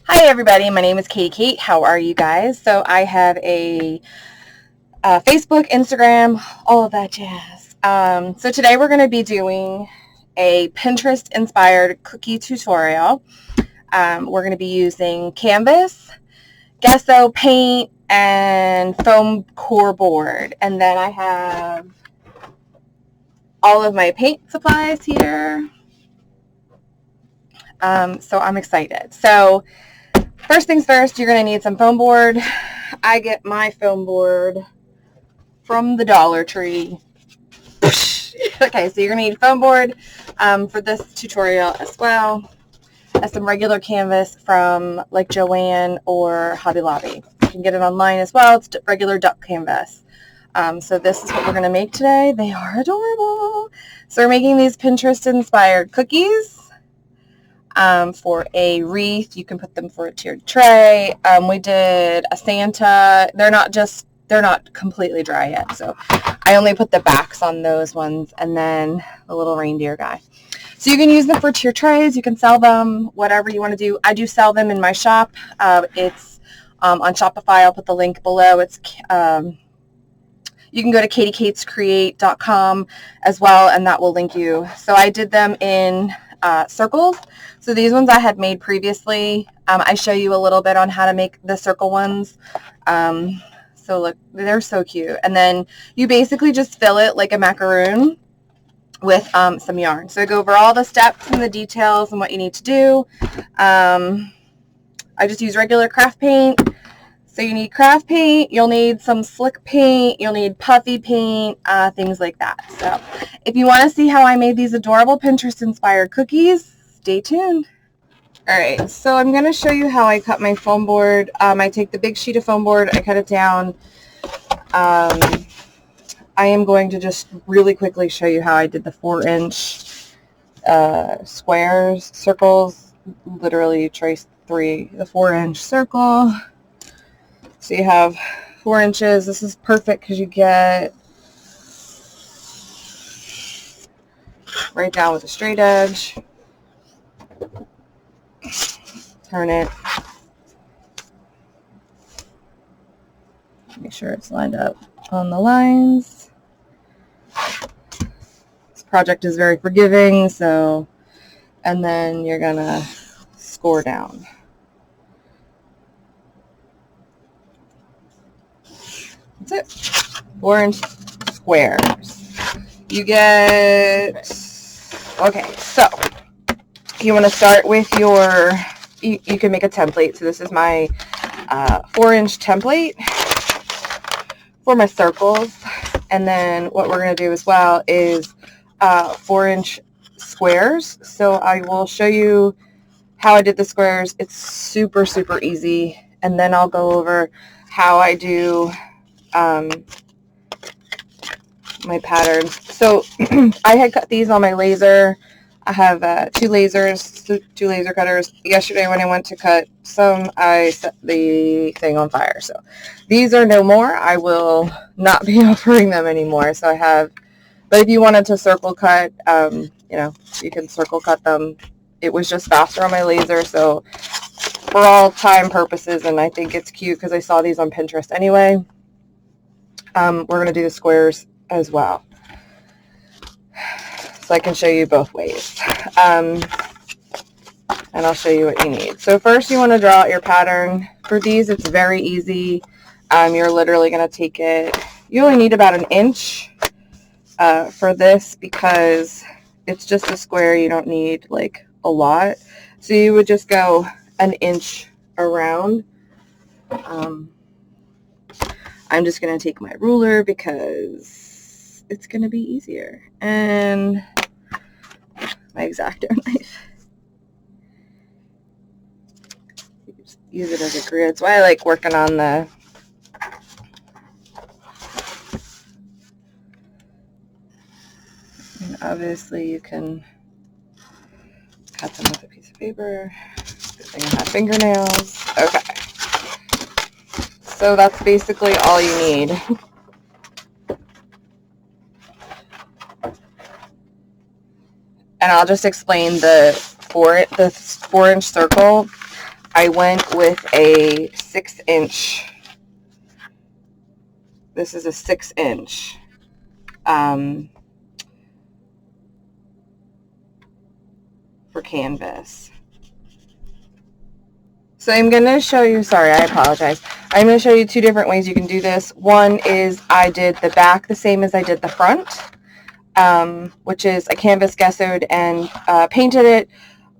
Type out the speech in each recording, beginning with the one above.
Hi everybody, my name is Katie Kate. How are you guys? So I have a Facebook, Instagram, all of that jazz. So today we're going to be doing a Pinterest inspired cookie tutorial. We're going to be using canvas, gesso, paint, and foam core board. And then I have all of my paint supplies here. So I'm excited. So first things first, you're going to need some foam board. I get my foam board from the Dollar Tree. Okay, so you're going to need foam board for this tutorial as well as some regular canvas from like Joann or Hobby Lobby. You can get it online as well. It's regular duck canvas. So this is what we're going to make today. They are adorable. So we're making these Pinterest inspired cookies. For a wreath. You can put them for a tiered tray. We did a Santa. They're not completely dry yet, so I only put the backs on those ones, and then the little reindeer guy. So you can use them for tier trays. You can sell them, whatever you want to do. I do sell them in my shop. It's on Shopify. I'll put the link below. It's you can go to katiekatescreate.com as well, and that will link you. So I did them in circles. So these ones I had made previously. I show you a little bit on how to make the circle ones. So look, they're so cute. And then you basically just fill it like a macaroon with some yarn. So I go over all the steps and the details and what you need to do. I just use regular craft paint. So you need craft paint, you'll need some slick paint, you'll need puffy paint, things like that. So if you want to see how I made these adorable Pinterest-inspired cookies, stay tuned. All right, so I'm going to show you how I cut my foam board. I take the big sheet of foam board, I cut it down. I am going to just really quickly show you how I did the 4-inch squares, circles. Literally traced the 4-inch circle. So you have 4 inches. This is perfect because you get right down with a straight edge. Turn it. Make sure it's lined up on the lines. This project is very forgiving, so, and then you're gonna score down. That's it. 4-inch squares. You get, okay, so you want to start with your, you can make a template. So this is my 4-inch template for my circles. And then what we're going to do as well is 4-inch squares. So I will show you how I did the squares. It's super, super easy. And then I'll go over how I do my patterns. So I had cut these on my laser. I have two laser cutters. Yesterday when I went to cut some, I set the thing on fire. So these are no more. I will not be offering them anymore. So I have, but if you wanted to circle cut, you know, you can circle cut them. It was just faster on my laser. So for all time purposes, and I think it's cute because I saw these on Pinterest anyway. We're going to do the squares as well. So I can show you both ways. And I'll show you what you need. So first you want to draw out your pattern. For these, it's very easy. You're literally going to take it. You only need about 1 inch for this because it's just a square. You don't need like a lot. So you would just go 1 inch around. I'm just going to take my ruler because it's going to be easier. And my X-Acto knife. You can just use it as a grid. That's why I like working on the and obviously you can cut them with a piece of paper. Good thing I have fingernails. Okay. So that's basically all you need. And I'll just explain the 4-inch circle. I went with a 6-inch. This is a 6-inch. For canvas. So I'm going to show you, sorry, I apologize. I'm going to show you 2 different ways you can do this. One is I did the back the same as I did the front, which is I canvas gessoed and painted it.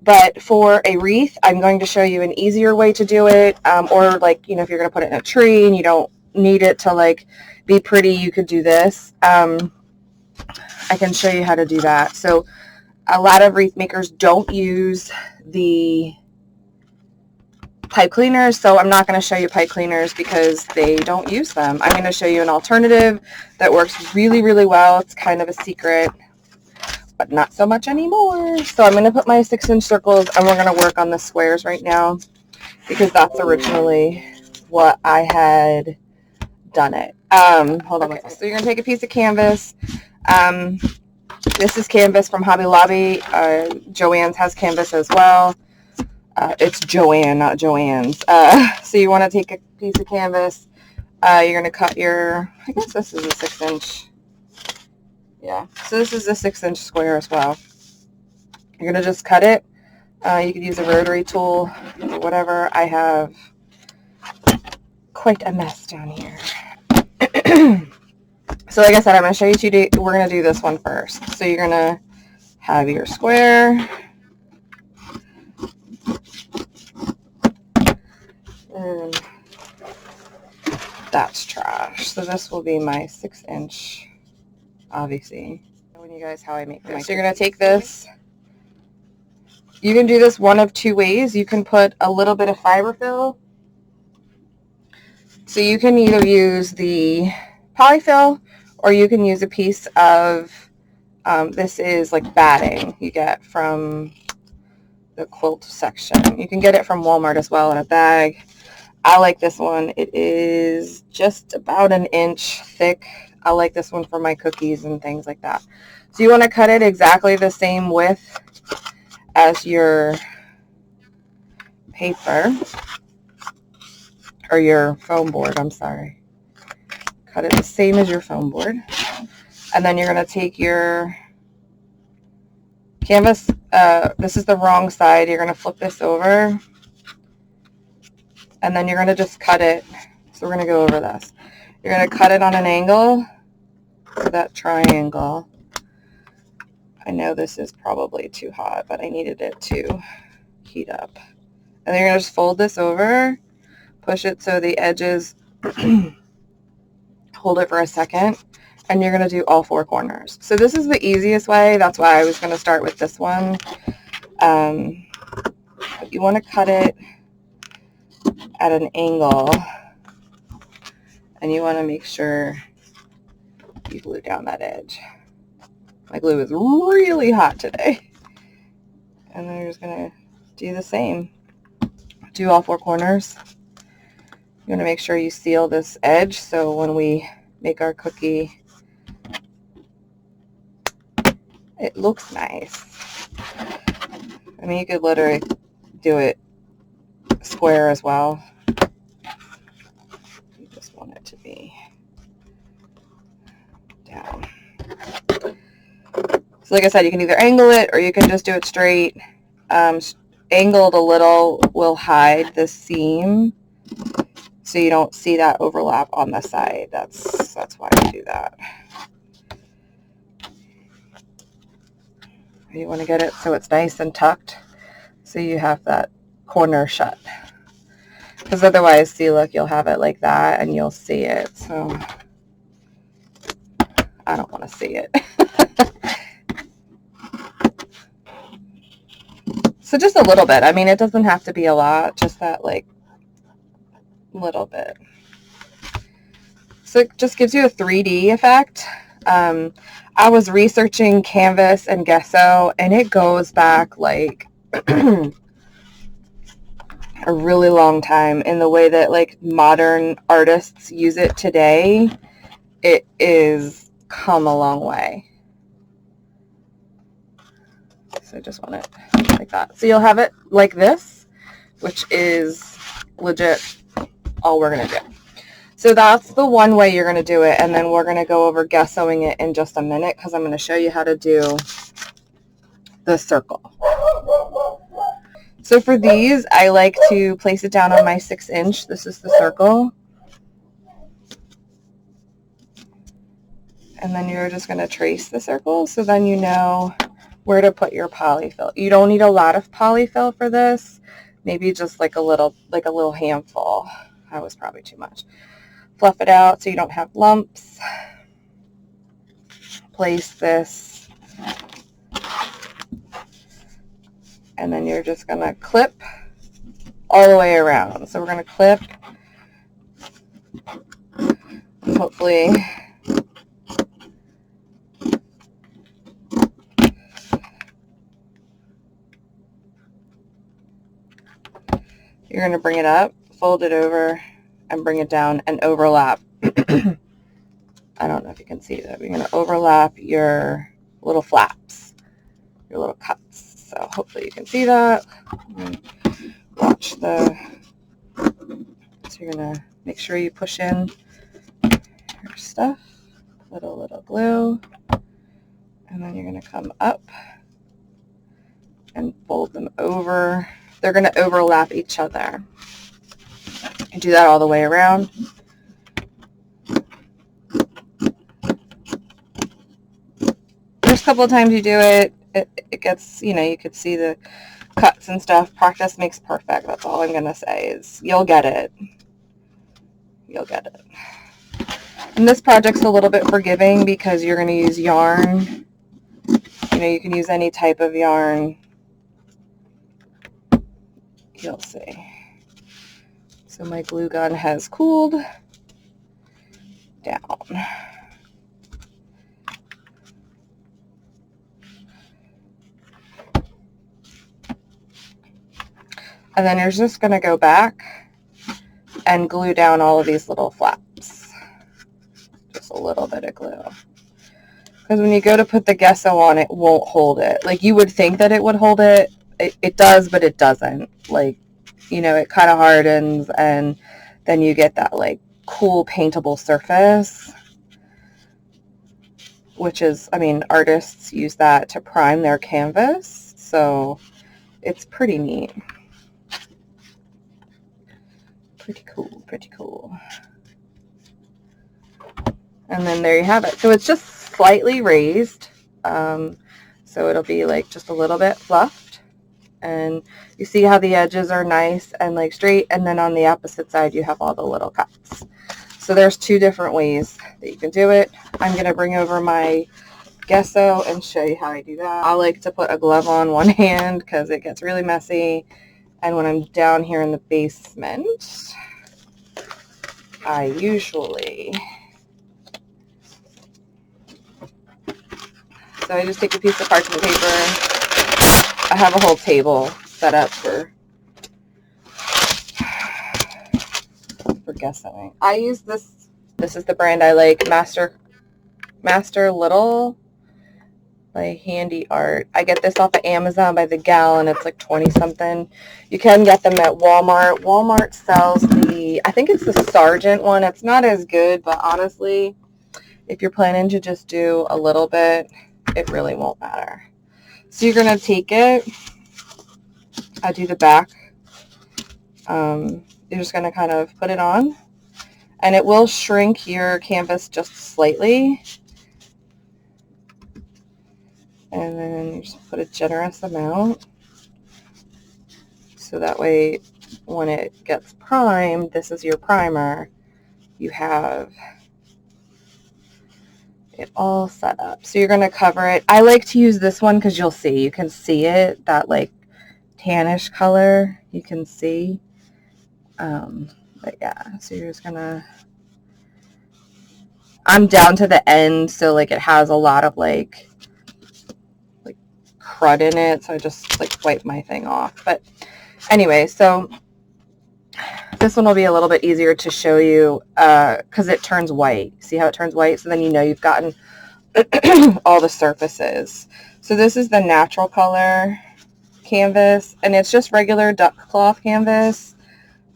But for a wreath, I'm going to show you an easier way to do it. Or like, you know, if you're going to put it in a tree and you don't need it to like be pretty, you could do this. I can show you how to do that. So a lot of wreath makers don't use the pipe cleaners, so I'm not going to show you pipe cleaners because they don't use them. I'm going to show you an alternative that works really, really well. It's kind of a secret, but not so much anymore. So I'm going to put my 6-inch circles and we're going to work on the squares right now because that's originally what I had done it. Hold on. Okay. So you're going to take a piece of canvas. This is canvas from Hobby Lobby. Joann's has canvas as well. It's Joann, not Joann's. So you want to take a piece of canvas. You're going to cut your, I guess this is a 6-inch. Yeah, so this is a 6-inch square as well. You're going to just cut it. You could use a rotary tool or whatever. I have quite a mess down here. So like I said, I'm going to show you 2 days. We're going to do this one first. So you're going to have your square. And that's trash. So this will be my 6-inch, obviously. Showing you guys how I make this. So you're going to take this. You can do this one of 2 ways. You can put a little bit of fiberfill. So you can either use the polyfill or you can use a piece of, this is like batting you get from the quilt section. You can get it from Walmart as well in a bag. I like this one. It is just about 1 inch thick. I like this one for my cookies and things like that. So you want to cut it exactly the same width as your paper, or your foam board, I'm sorry. Cut it the same as your foam board. And then you're going to take your canvas. This is the wrong side. You're going to flip this over. And then you're going to just cut it. So we're going to go over this. You're going to cut it on an angle. So that triangle. I know this is probably too hot, but I needed it to heat up. And then you're going to just fold this over. Push it so the edges, hold it for a second, and you're going to do all 4 corners. So this is the easiest way. That's why I was going to start with this one. But you want to cut it at an angle, and you want to make sure you glue down that edge. My glue is really hot today. And then you're just going to do the same. Do all 4 corners. You want to make sure you seal this edge so when we make our cookie, it looks nice. I mean, you could literally do it square as well. You just want it to be down. So like I said, you can either angle it or you can just do it straight. Angled a little will hide the seam, so you don't see that overlap on the side. That's why I do that. You want to get it so it's nice and tucked, so you have that corner shut. Because otherwise, see, look, you'll have it like that and you'll see it. So I don't want to see it. So just a little bit. I mean, it doesn't have to be a lot, just that like little bit. So it just gives you a 3D effect. I was researching canvas and gesso, and it goes back like a really long time in the way that like modern artists use it today. It is come a long way. So I just want it like that. So you'll have it like this. which is legit all we're going to do. So that's the one way you're going to do it, and then we're going to go over gessoing it in just a minute because I'm going to show you how to do the circle. So for these, I like to place it down on my 6-inch. This is the circle. And then you're just going to trace the circle so then you know where to put your polyfill. You don't need a lot of polyfill for this. Maybe just like a little handful. That was probably too much. Fluff it out so you don't have lumps. Place this. And then you're just going to clip all the way around. So we're going to clip. Hopefully you're going to bring it up, fold it over, and bring it down and overlap. I don't know if you can see that. You're going to overlap your little flaps, your little cuts. So hopefully you can see that. Watch the, so you're going to make sure you push in your stuff, little glue, and then you're going to come up and fold them over. They're going to overlap each other. And do that all the way around. First couple of times you do it, it gets, you know, you could see the cuts and stuff. Practice makes perfect. That's all I'm going to say is you'll get it. You'll get it. And this project's a little bit forgiving because you're going to use yarn. You know, you can use any type of yarn. You'll see. So my glue gun has cooled down. And then you're just going to go back and glue down all of these little flaps. Just a little bit of glue. Because when you go to put the gesso on, it won't hold it. Like you would think that it would hold it. It does, but it doesn't. Like, you know, it kind of hardens and then you get that like cool paintable surface, which is, I mean, artists use that to prime their canvas. So it's pretty neat. Pretty cool, pretty cool. And then there you have it. So it's just slightly raised. So it'll be like just a little bit fluffed. And you see how the edges are nice and like straight, and then on the opposite side you have all the little cuts. So there's two different ways that you can do it. I'm going to bring over my gesso and show you how I do that. I like to put a glove on one hand because it gets really messy, and when I'm down here in the basement I usually, so I just take a piece of parchment paper. I have a whole table set up for gessoing. I use this. This is the brand I like, Master Little by Handy Art. I get this off of Amazon by the gallon. It's like 20 something. You can get them at Walmart. Walmart sells the, I think it's the Sargent one. It's not as good, but honestly, if you're planning to just do a little bit, it really won't matter. So you're going to take it, I do the back, you're just going to kind of put it on, and it will shrink your canvas just slightly, and then you just put a generous amount, so that way when it gets primed, this is your primer, you have it all set up. So you're going to cover it. I like to use this one because you'll see, you can see it, that like tannish color, you can see. But yeah, so you're just going to, I'm down to the end, so like it has a lot of like crud in it, so I just like wipe my thing off. But anyway, so this one will be a little bit easier to show you because it turns white. See how it turns white? So then you know you've gotten all the surfaces. So this is the natural color. canvas, and it's just regular duck cloth canvas.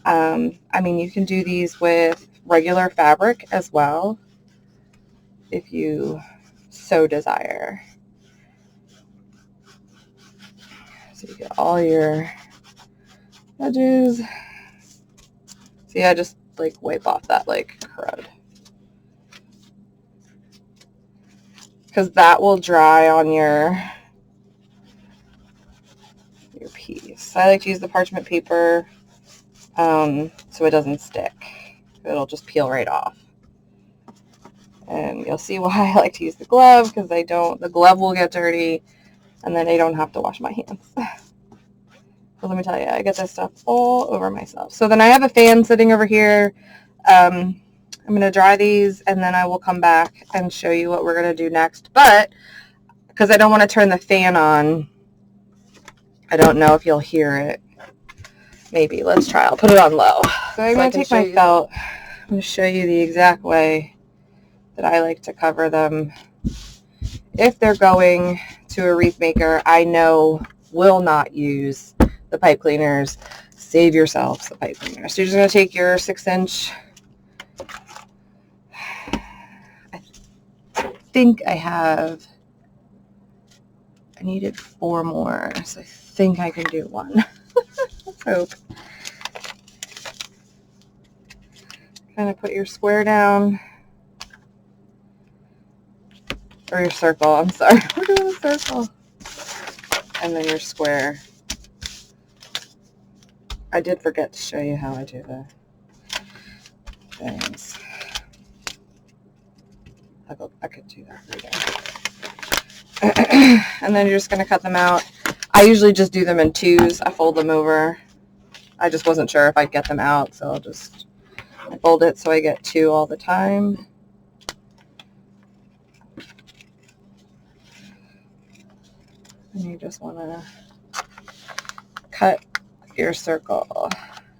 I mean, you can do these with regular fabric as well if you so desire. So you get all your edges. See, I just like wipe off that like crud, because that will dry on your piece. I like to use the parchment paper so it doesn't stick. It'll just peel right off. And you'll see why I like to use the glove, because the glove will get dirty and then I don't have to wash my hands. But let me tell you, I get this stuff all over myself. So then I have a fan sitting over here. I'm going to dry these and then I will come back and show you what we're going to do next. But because I don't want to turn the fan on, I don't know if you'll hear it. Maybe. Let's try. I'll put it on low. So I'm going to take my felt. I'm going to show you the exact way that I like to cover them. If they're going to a wreath maker, I know will not use the pipe cleaners. Save yourselves the pipe cleaners. So you're just going to take your 6-inch. I think I needed 4 more, so I think I can do 1. Let's hope. Kind of put your square down. Or your circle, I'm sorry. We're doing a circle. And then your square. I did forget to show you how I do the things. I could do that later. And then you're just going to cut them out. I usually just do them in 2s. I fold them over. I just wasn't sure if I'd get them out, so I fold it so I get 2 all the time. And you just want to cut your circle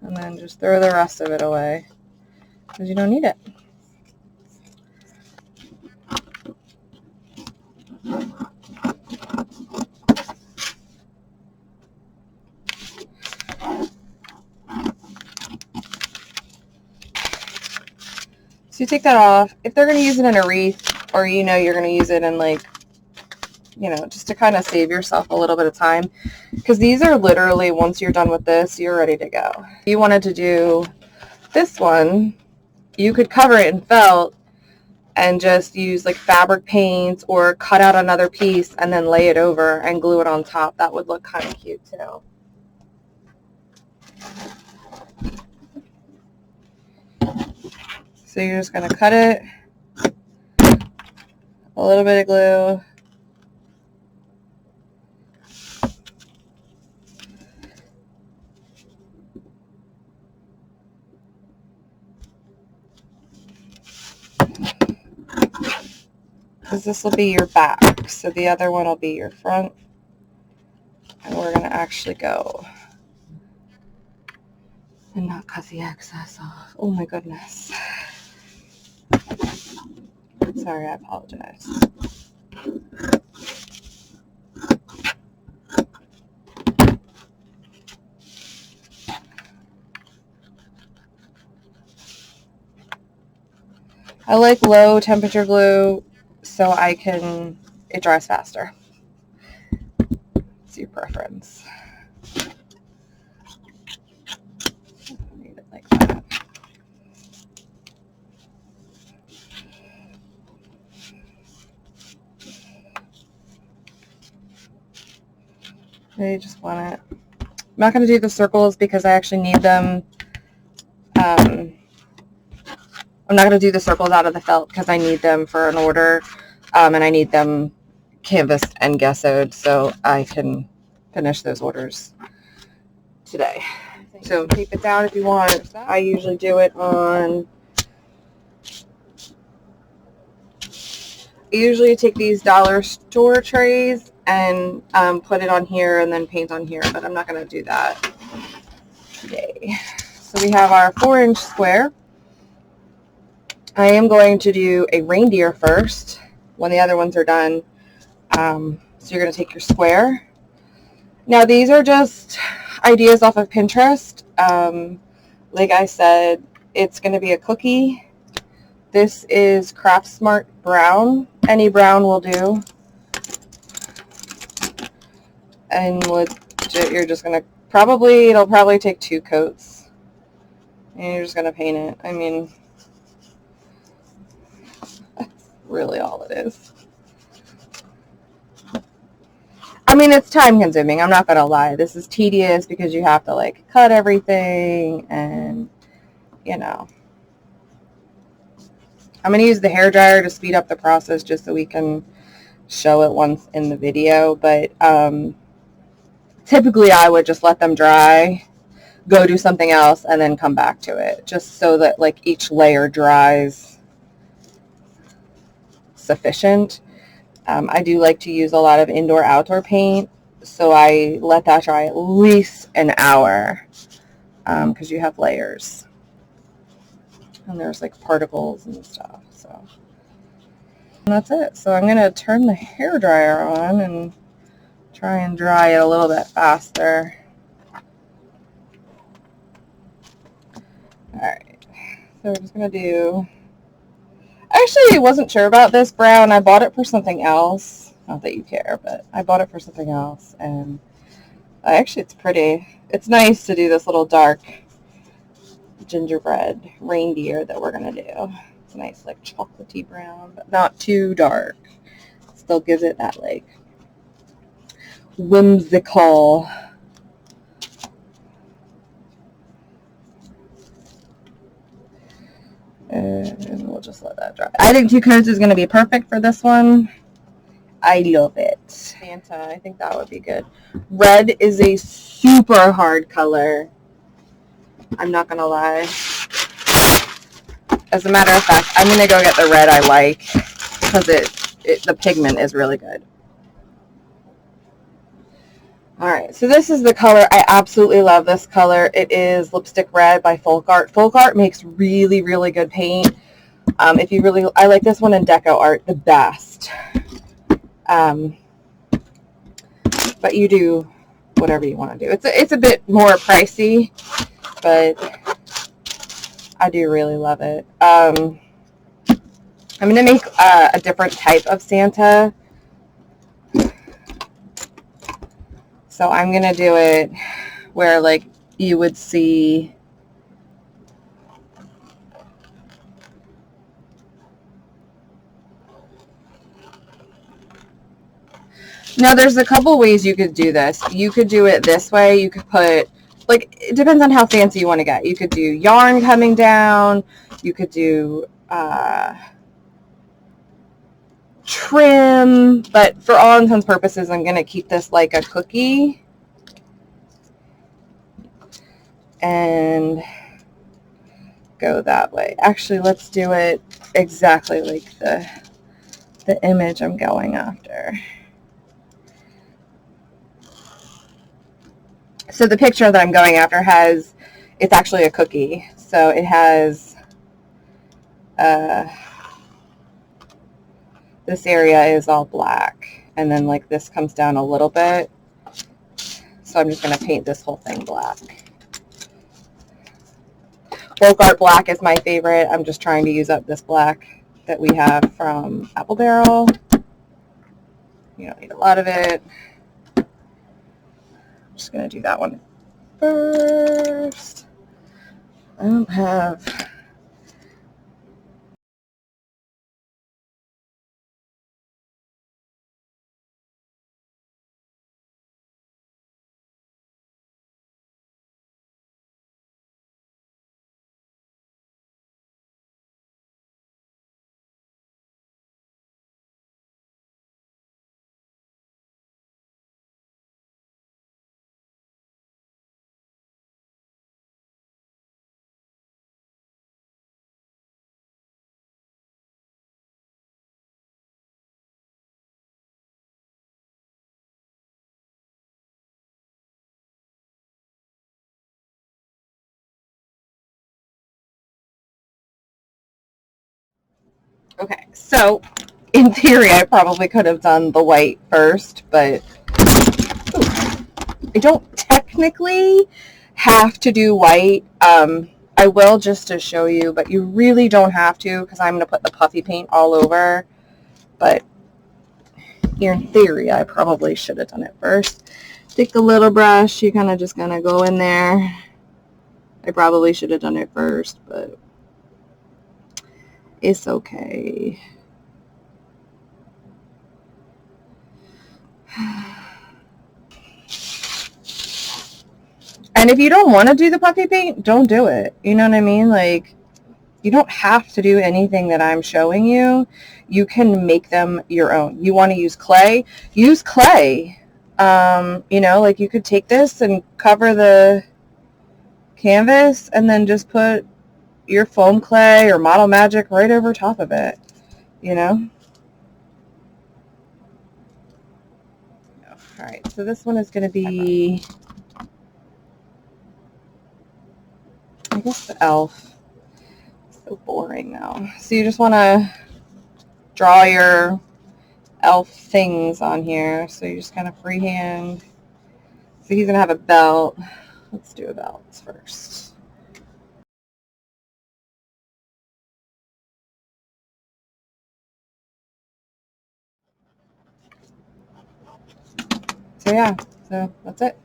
and then just throw the rest of it away because you don't need it. So you take that off. If they're going to use it in a wreath, or you're going to use it in like, just to kind of save yourself a little bit of time, because these are literally, once you're done with this, you're ready to go. If you wanted to do this one, you could cover it in felt and just use like fabric paints or cut out another piece and then lay it over and glue it on top. That would look kind of cute too. So you're just going to cut it, a little bit of glue, because this will be your back, so the other one will be your front, and we're going to actually go and not cut the excess off. Oh my goodness. Sorry, I apologize. I like low temperature glue so it dries faster. It's your preference. Need it like that. I just want it. I'm not going to do the circles because I actually need them. I'm not going to do the circles out of the felt because I need them for an order, and I need them canvassed and gessoed so I can finish those orders today. So tape it down if you want. I usually do it on, I usually take these dollar store trays and put it on here and then paint on here, but I'm not going to do that today. So we have our 4-inch square. I am going to do a reindeer first when the other ones are done. So you're going to take your square Now these are just ideas off of Pinterest. Like I said, it's going to be a cookie. This is Craft Smart Brown. Any brown will do. And legit, you're just going to it'll probably take 2 coats. And you're just going to paint it. I mean, that's really all it is. I mean, it's time consuming. I'm not going to lie. This is tedious because you have to like cut everything and, you know. I'm going to use the hairdryer to speed up the process just so we can show it once in the video. But typically I would just let them dry, go do something else, and then come back to it just so that like each layer dries sufficient. I do like to use a lot of indoor-outdoor paint, so I let that dry at least an hour because you have layers. And there's like particles and stuff, so. And that's it. So I'm going to turn the hairdryer on and try and dry it a little bit faster. Alright, so we're just going to do... I actually wasn't sure about this brown. I bought it for something else. Not that you care, but I bought it for something else. And actually, it's pretty. It's nice to do this little dark gingerbread reindeer that we're going to do. It's a nice, like, chocolatey brown, but not too dark. Still gives it that, like, whimsical... And we'll just let that dry. I think 2 coats is going to be perfect for this one. I love it. Santa, I think that would be good. Red is a super hard color. I'm not going to lie. As a matter of fact, I'm going to go get the red I like because the pigment is really good. Alright, so this is the color. I absolutely love this color. It is Lipstick Red by Folk Art. Folk Art makes really, really good paint. I like this one in Deco Art the best. But you do whatever you want to do. It's a bit more pricey, but I do really love it. I'm going to make a different type of Santa. So I'm going to do it where, like, you would see... Now, there's a couple ways you could do this. You could do it this way. You could put, like, it depends on how fancy you want to get. You could do yarn coming down. You could do trim. But for all intents and purposes, I'm going to keep this like a cookie. And go that way. Actually, let's do it exactly like the image I'm going after. So the picture that I'm going after it's actually a cookie. So it has, this area is all black. And then like this comes down a little bit. So I'm just going to paint this whole thing black. Folk Art Black is my favorite. I'm just trying to use up this black that we have from Apple Barrel. You don't need a lot of it. Just going to do that one first. I don't have... Okay, so in theory, I probably could have done the white first, but I don't technically have to do white. I will just to show you, but you really don't have to because I'm going to put the puffy paint all over. But in theory, I probably should have done it first. Take the little brush. You're kind of just going to go in there. I probably should have done it first, but it's okay. And if you don't want to do the puffy paint, don't do it. You know what I mean? Like, you don't have to do anything that I'm showing you. You can make them your own. You want to use clay? Use clay. You know, like you could take this and cover the canvas and then just put your foam clay or Model Magic right over top of it, you know? All right, so this one is going to be, I guess, the elf. So boring now. So you just want to draw your elf things on here. So you just kind of freehand. So he's going to have a belt. Let's do a belt first. So yeah, so that's it.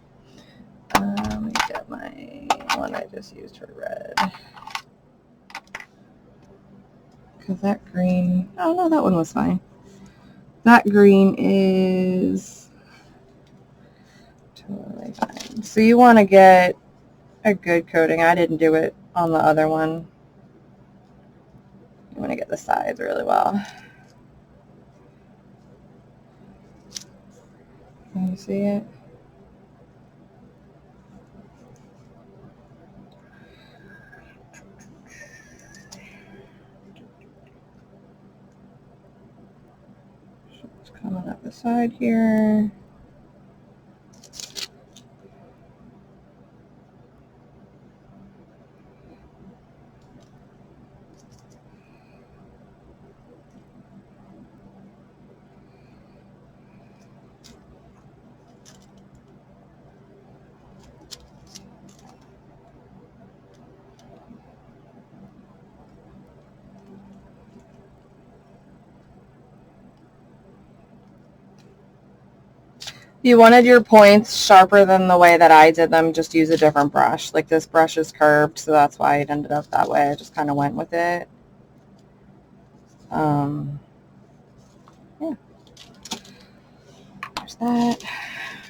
Let me get my one I just used for red. Because that green, oh no, that one was fine. That green is totally fine. So you want to get a good coating. I didn't do it on the other one. You want to get the sides really well. Can you see it? It's coming up the side here. If you wanted your points sharper than the way that I did them, just use a different brush. Like this brush is curved, so that's why it ended up that way. I just kind of went with it. Yeah. There's that.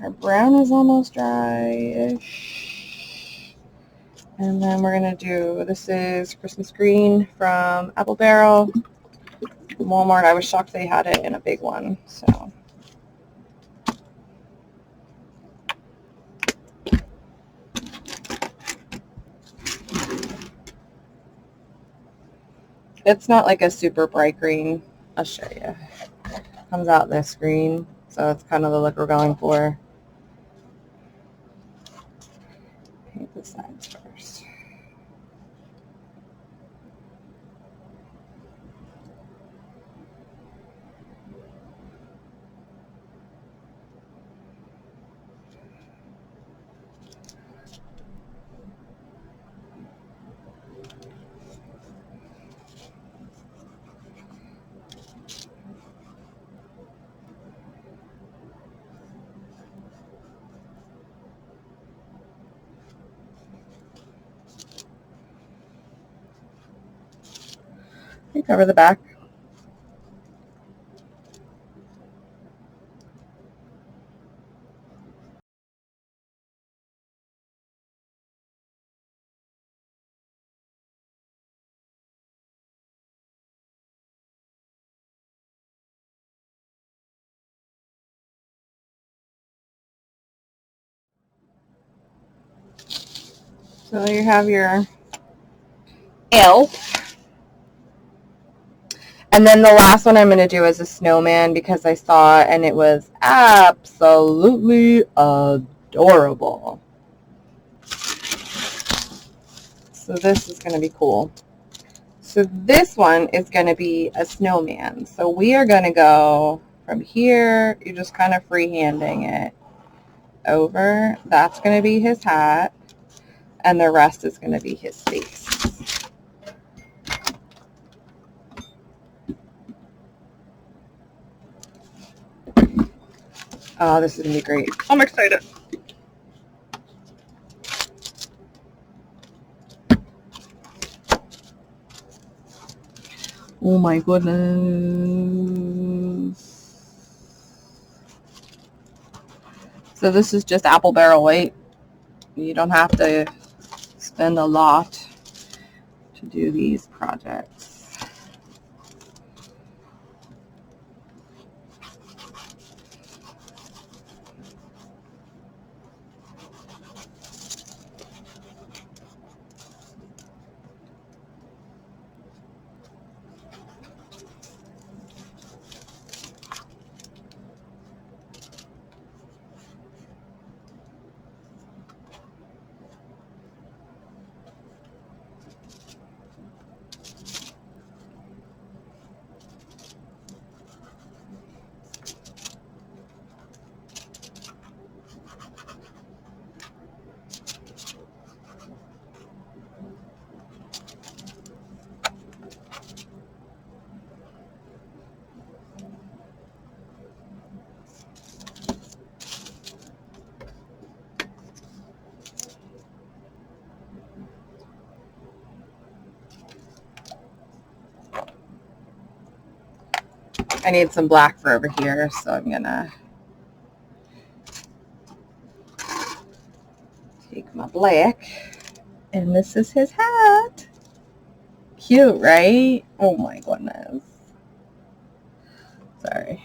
Our brown is almost dry-ish. And then we're going to do, this is Christmas green from Apple Barrel. Walmart, I was shocked they had it in a big one, so. It's not like a super bright green. I'll show you. Comes out this green, so it's kind of the look we're going for. Paint the sides first. You cover the back. So you have your elf. And then the last one I'm going to do is a snowman because I saw it and it was absolutely adorable. So this is going to be cool. So this one is going to be a snowman. So we are going to go from here. You're just kind of freehanding it. over, that's going to be his hat, and the rest is going to be his face. Oh, this is going to be great. I'm excited. Oh my goodness. So this is just apple barrel white. You don't have to spend a lot to do these projects. I need some black for over here, so I'm gonna take my black, and this is his hat. Cute, right? Oh my goodness. Sorry.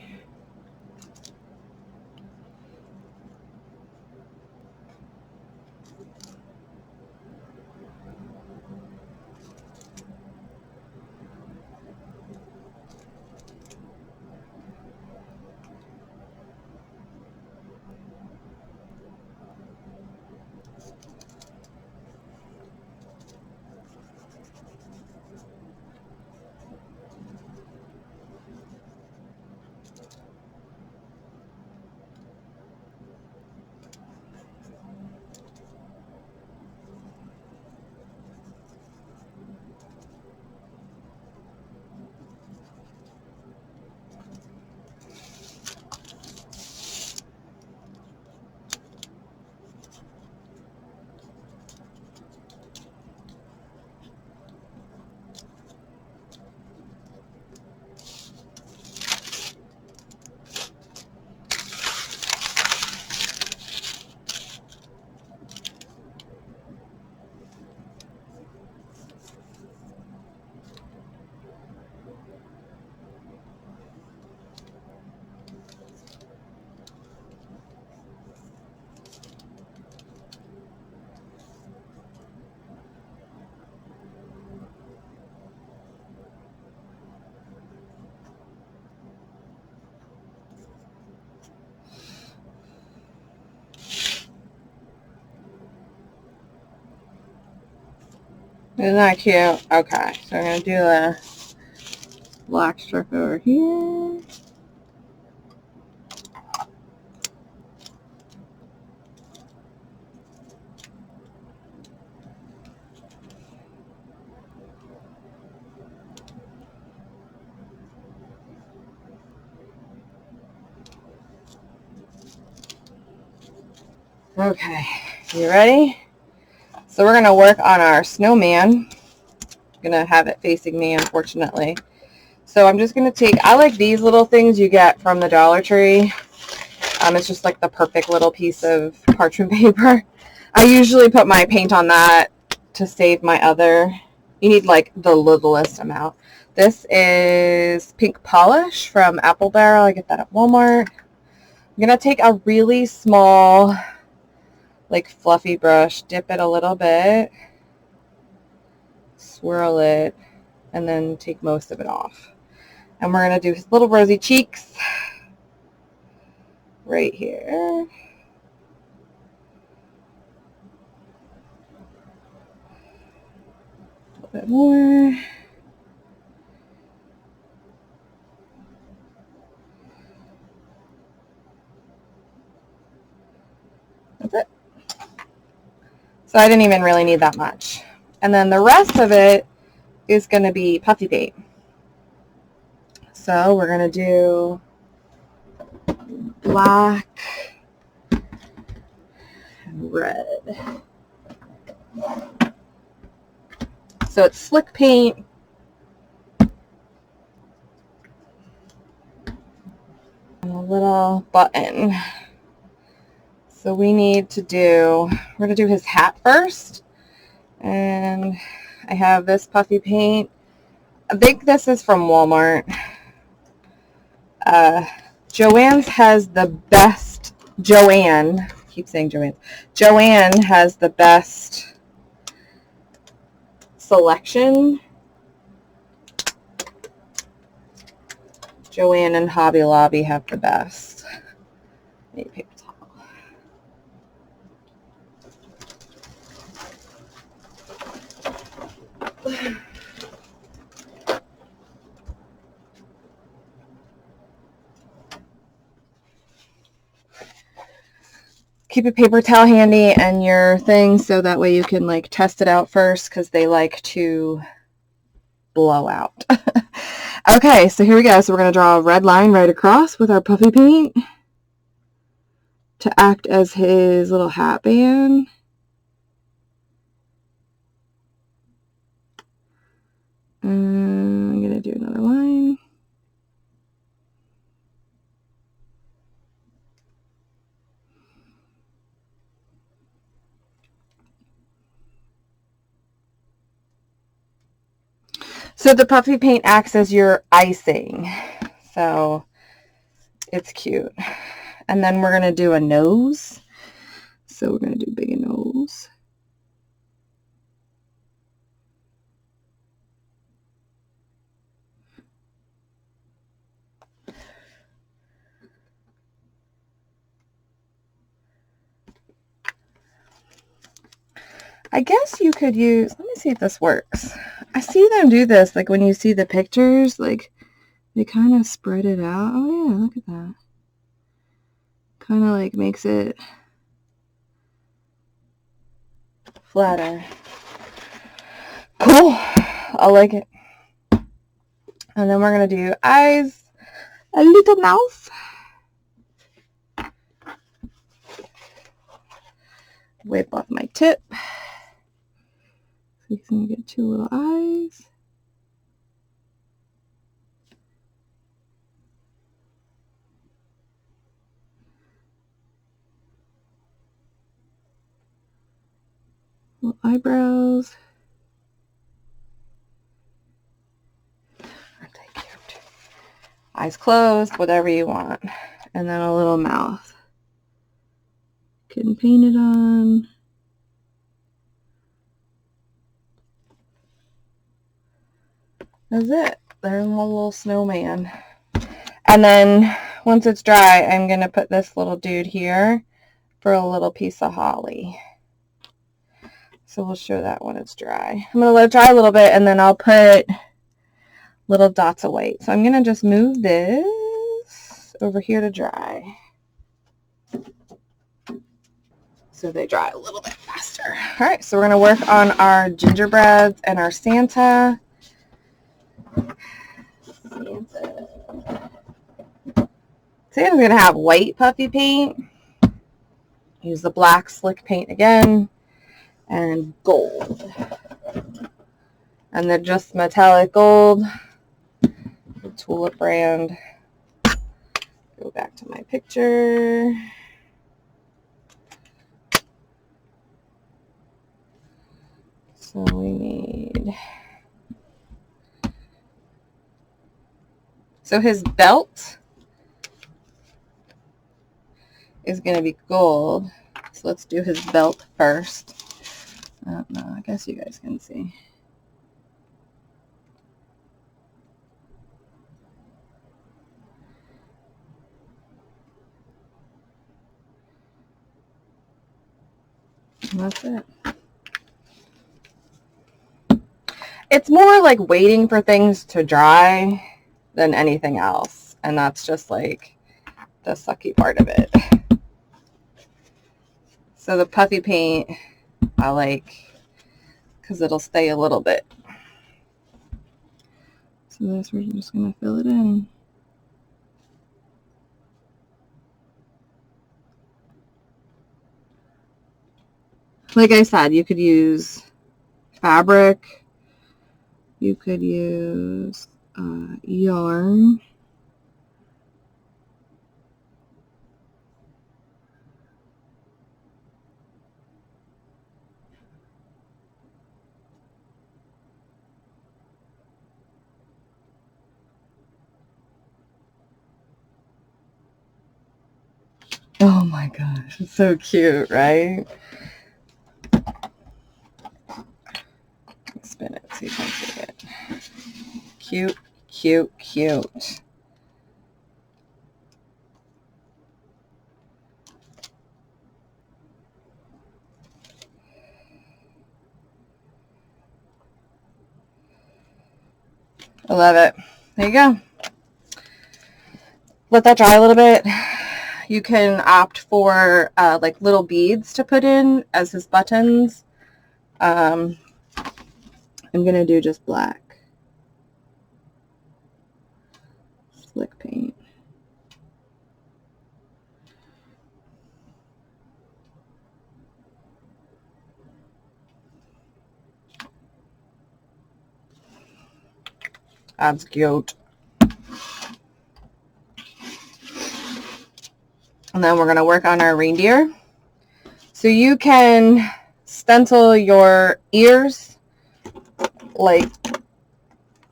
Isn't that cute? Okay, so I'm going to do a black strip over here. Okay, you ready? So we're going to work on our snowman. I'm going to have it facing me, unfortunately. So I'm just going to take, I like these little things you get from the Dollar Tree. It's just like the perfect little piece of parchment paper. I usually put my paint on that to save my other. You need like the littlest amount. This is pink polish from Apple Barrel. I get that at Walmart. I'm going to take a really small, like fluffy brush, dip it a little bit, swirl it, and then take most of it off. And we're going to do his little rosy cheeks right here. A little bit more. So I didn't even really need that much. And then the rest of it is going to be puffy paint. So we're going to do black and red. So it's slick paint. And a little button. So we need to do, we're going to do his hat first. And I have this puffy paint. I think this is from Walmart. Joann's has the best, Joann, I keep saying Joann. Joann has the best selection. Joann and Hobby Lobby have the best. I need paper towel. Keep a paper towel handy and your thing so that way you can like test it out first because they like to blow out. Okay, so here we go. So we're going to draw a red line right across with our puffy paint to act as his little hat band. I'm going to do another line. So the puffy paint acts as your icing. So it's cute. And then we're going to do a nose. So we're going to do big a nose. I guess you could use, let me see if this works. I see them do this, like when you see the pictures, like they kind of spread it out. Oh yeah, look at that. Kind of like makes it flatter. Cool. I like it. And then we're going to do eyes, a little mouth. Wipe off my tip. So he's going to get two little eyes. Little eyebrows. Aren't they cute? Eyes closed, whatever you want. And then a little mouth. Getting painted on. That's it. There's my little snowman. And then once it's dry, I'm going to put this little dude here for a little piece of holly. So we'll show that when it's dry. I'm going to let it dry a little bit and then I'll put little dots of white. So I'm going to just move this over here to dry. So they dry a little bit faster. All right, so we're going to work on our gingerbreads and our Santa. Santa's going to have white puffy paint. Use the black slick paint again. And gold. And they're just metallic gold. The Tulip brand. Go back to my picture. So we need... So his belt is going to be gold. So let's do his belt first. I don't know. I guess you guys can see. And that's it. It's more like waiting for things to dry than anything else. And that's just like the sucky part of it. So the puffy paint I like, because it'll stay a little bit. So this, we're just going to fill it in. Like I said, you could use fabric. You could use yarn. Oh my gosh, it's so cute, right? Spin it so you can see it. Cute, cute, cute. I love it. There you go. Let that dry a little bit. You can opt for like little beads to put in as his buttons. I'm going to do just black. Slick paint. That's cute. And then we're going to work on our reindeer. So you can stencil your ears, like,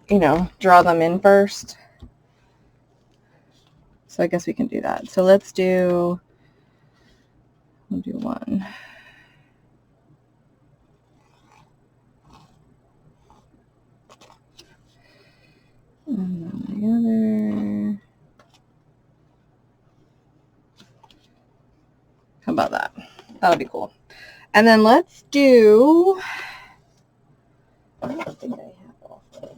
you know, draw them in first. So I guess we can do that. So we'll do one. And then the other. How about that? That'll be cool. And then let's do, I don't think I have all of it.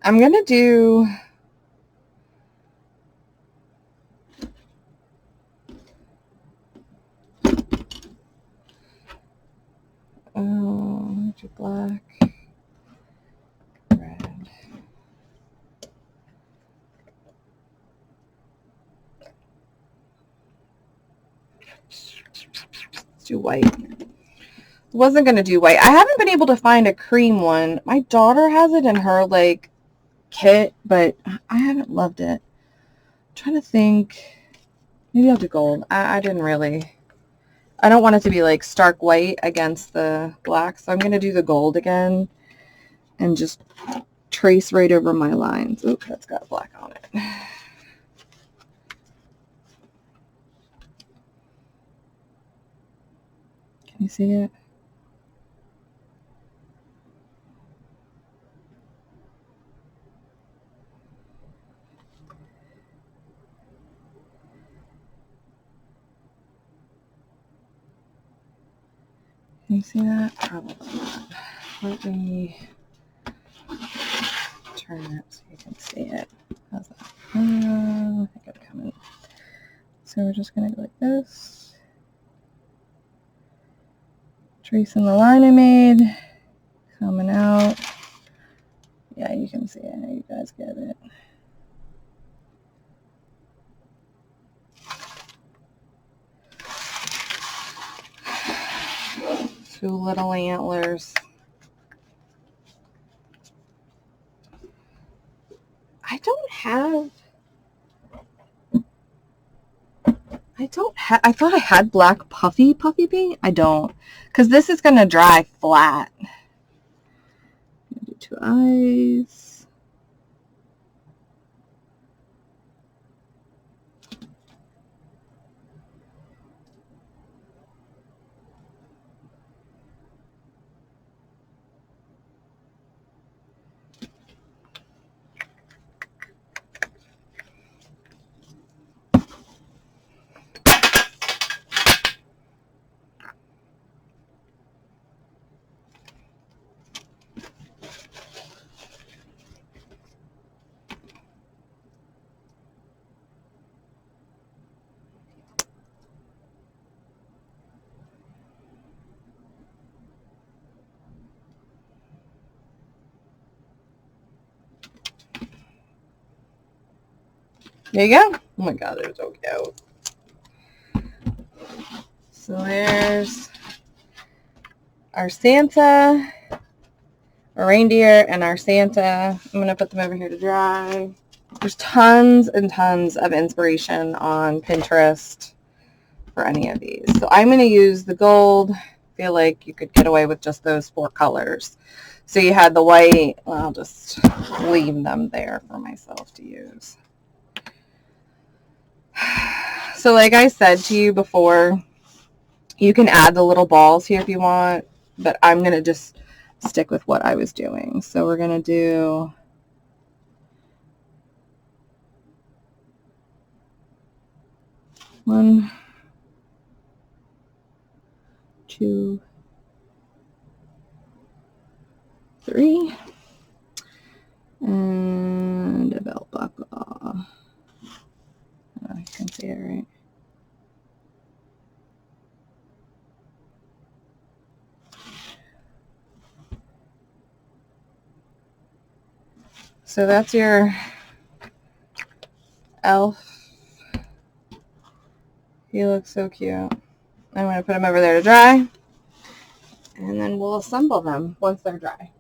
I'm going to do, black, red. Let's do white. Wasn't going to do white. I haven't been able to find a cream one. My daughter has it in her like kit, but I haven't loved it. I'm trying to think. Maybe I'll do gold. I didn't really. I don't want it to be like stark white against the black, so I'm going to do the gold again and just trace right over my lines. Oop, that's got black on it. Can you see it? Can you see that? Probably not. Let me turn it so you can see it. How's that? I think I'm coming. So we're just going to go like this. Tracing the line I made. Coming out. Yeah, you can see it. You guys get it. Two little antlers. I I thought I had black puffy paint. I don't, because this is going to dry flat. Do 2 eyes. There you go. Oh my god, they're so cute. So there's our Santa, our reindeer, and our Santa. I'm going to put them over here to dry. There's tons and tons of inspiration on Pinterest for any of these. So I'm going to use the gold. I feel like you could get away with just those 4 colors. So you had the white. Well, I'll just leave them there for myself to use. So like I said to you before, you can add the little balls here if you want, but I'm going to just stick with what I was doing. So we're going to do one, 2, 3, and a belt buckle. Oh, you can see it right. So that's your elf. He looks so cute. I'm going to put him over there to dry, and then we'll assemble them once they're dry.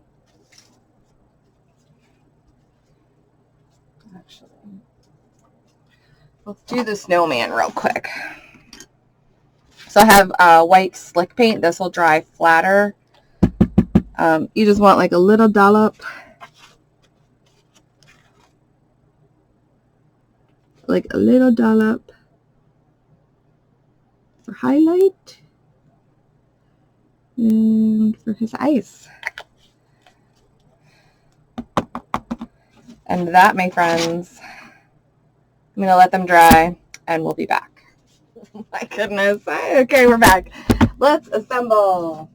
Actually, let's do the snowman real quick. So I have white slick paint. This will dry flatter. You just want like a little dollop. Like a little dollop for highlight and for his eyes. And that, my friends, I'm going to let them dry and we'll be back. Oh my goodness. Okay, we're back. Let's assemble.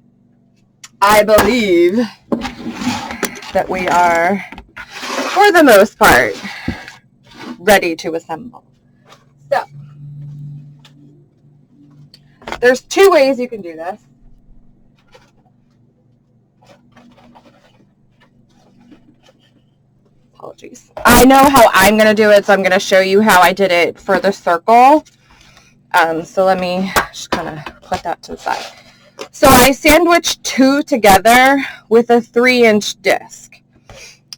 I believe that we are, for the most part, ready to assemble. So, there's 2 ways you can do this. Apologies. I know how I'm going to do it, so I'm going to show you how I did it for the circle. So let me just kind of put that to the side. So I sandwiched 2 together with a 3-inch disc.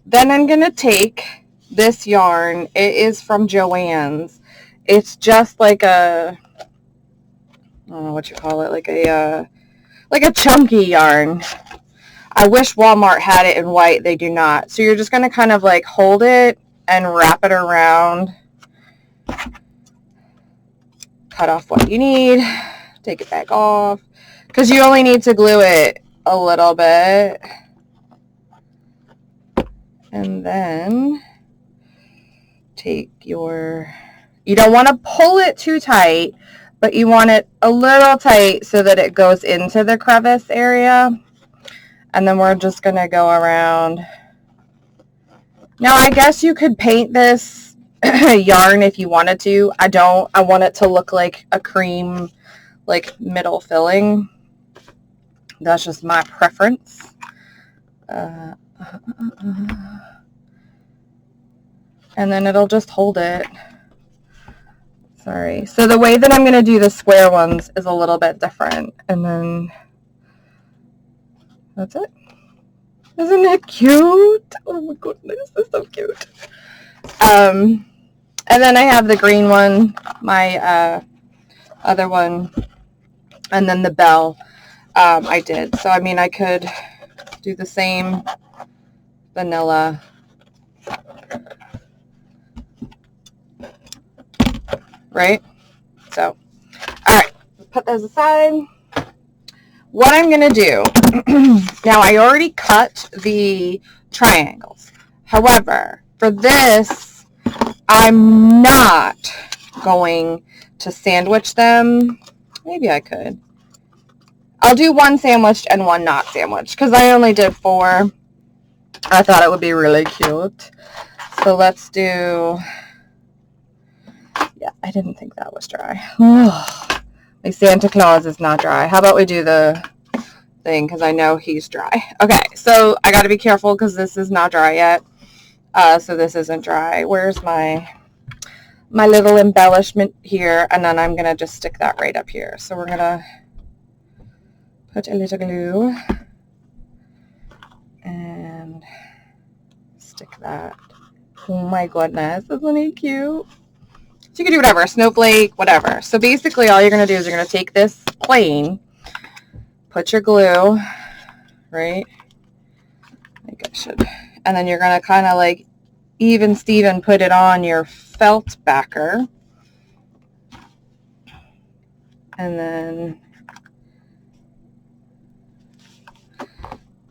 Then I'm going to take this yarn. It is from Joann's. It's just like a, I don't know what you call it, like a chunky yarn. I wish Walmart had it in white. They do not. So you're just going to kind of like hold it and wrap it around. Cut off what you need. Take it back off. Because you only need to glue it a little bit. And then take your, you don't want to pull it too tight, but you want it a little tight so that it goes into the crevice area. And then we're just going to go around. Now, I guess you could paint this yarn if you wanted to. I don't. I want it to look like a cream, like middle filling. That's just my preference. And then it'll just hold it. Sorry. So the way that I'm going to do the square ones is a little bit different. And then that's it. Isn't it cute? Oh my goodness, it's so cute. And then I have the green one, my other one, and then the bell I did. So I mean, I could do the same vanilla. Right? So, all right, put those aside. What I'm going to do, now I already cut the triangles. However, for this, I'm not going to sandwich them. Maybe I could. I'll do one sandwiched and one not sandwiched because I only did 4. I thought it would be really cute. So let's do, yeah, I didn't think that was dry. My Santa Claus is not dry. How about we do the thing because I know he's dry. Okay, so I got to be careful because this is not dry yet. So this isn't dry. Where's my my little embellishment here, and then I'm going to just stick that right up here. So we're going to put a little glue and stick that. Oh my goodness, isn't he cute? So you can do whatever, snowflake, whatever. So basically all you're going to do is you're going to take this plane, put your glue, right? I think I should. And then you're going to kind of like even Steven put it on your felt backer. And then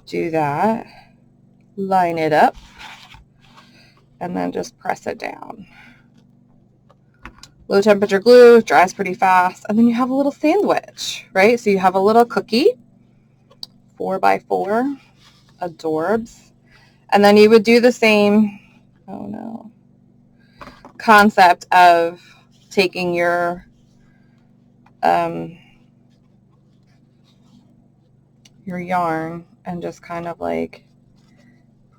do that. Line it up. And then just press it down. Low temperature glue, dries pretty fast. And then you have a little sandwich, right? So you have a little cookie, 4x4, adorbs. And then you would do the same, oh no, concept of taking your yarn and just kind of like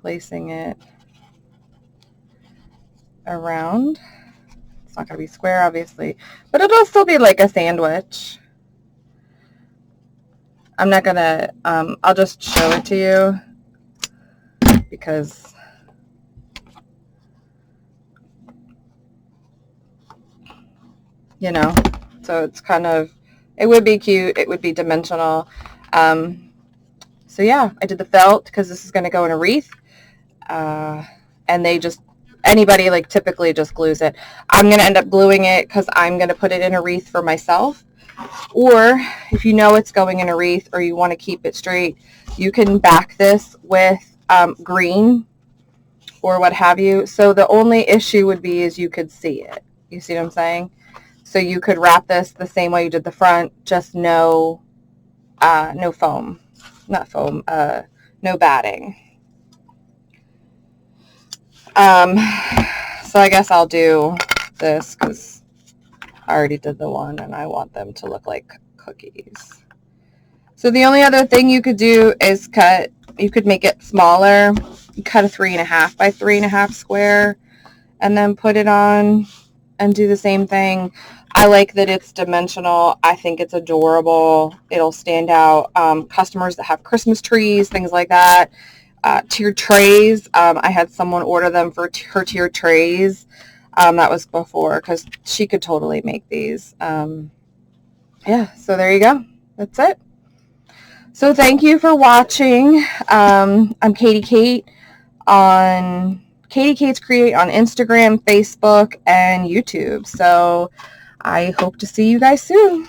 placing it around. It's not going to be square, obviously, but it'll still be like a sandwich. I'm not going to, I'll just show it to you because you know, so it's kind of, it would be cute, it would be dimensional. So yeah, I did the felt because this is going to go in a wreath, and they just, anybody like typically just glues it. I'm going to end up gluing it because I'm going to put it in a wreath for myself. Or if you know it's going in a wreath or you want to keep it straight, you can back this with green or what have you. So the only issue would be is you could see it. You see what I'm saying? So you could wrap this the same way you did the front, just no foam, not foam, no batting. So I guess I'll do this because I already did the one and I want them to look like cookies. So the only other thing you could do is cut, you could make it smaller. You cut a 3.5 by 3.5 square and then put it on and do the same thing. I like that it's dimensional. I think it's adorable. It'll stand out. Customers that have Christmas trees, things like that. Tiered trays. I had someone order them for her tiered trays. That was before because she could totally make these. Yeah, so there you go. That's it. So thank you for watching. I'm Katie Kate on Katie Kate's Create on Instagram, Facebook, and YouTube. So I hope to see you guys soon.